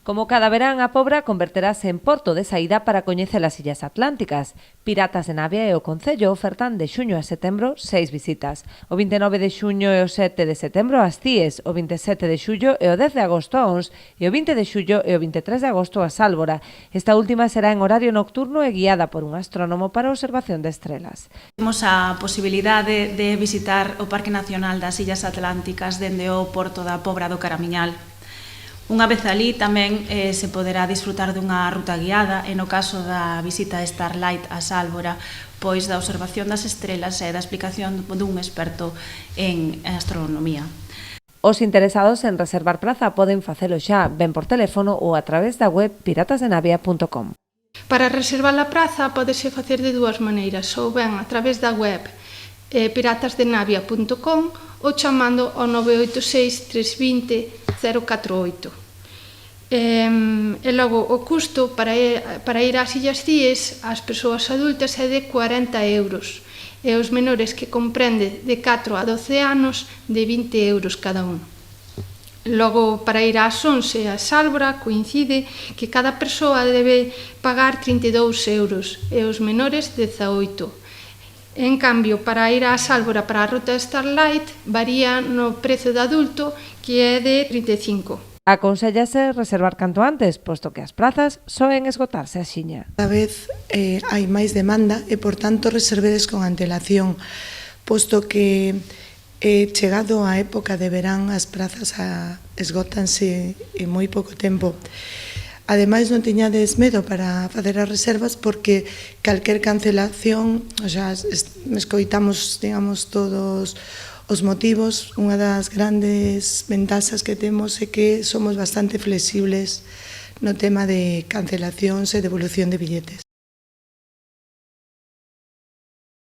Como cada verán, a Pobra converterase en porto de saída para coñecer as Illas Atlánticas. Piratas de Navia e o Concello ofertan de xuño a setembro 6 visitas. O 29 de xuño e o 7 de setembro as Cíes, o 27 de xullo e o 10 de agosto a Ons e o 20 de xullo e o 23 de agosto a Sálvora. Esta última será en horario nocturno e guiada por un astrónomo para a observación de estrelas. Temos a posibilidade de visitar o Parque Nacional das Illas Atlánticas dende o porto da Pobra do Caramiñal. Unha vez alí tamén se poderá disfrutar dunha ruta guiada e no caso da visita a Starlight a Sálvora, pois da observación das estrelas e da explicación dun experto en astronomía. Os interesados en reservar praza poden facelo xa, ben por teléfono ou a través da web piratasdenavia.com. Para reservar a praza pódese facer de dúas maneiras, ou ben a través da web piratasdenavia.com ou chamando ao 986 320 048. E logo o custo para ir ás Illas Cíes ás persoas adultas é de 40 euros e os menores que comprende de 4 a 12 anos de 20 euros cada un. Logo, para ir ás Ons e a Sálvora coincide que cada persoa debe pagar 32 euros e os menores 18. En cambio, para ir á Sálvora para a ruta Starlight varía no prezo de adulto, que é de 35. Aconsellase reservar canto antes, posto que as prazas soen esgotarse axiña. Cada vez hai máis demanda e, por tanto, reservedes con antelación, posto que chegado a época de verán as prazas esgótanse en moi pouco tempo. Ademais, non teñades medo para facer as reservas porque calquer cancelación, escoitamos, digamos, todos os motivos. Unha das grandes ventaxas que temos é que somos bastante flexibles no tema de cancelacións e devolución de billetes.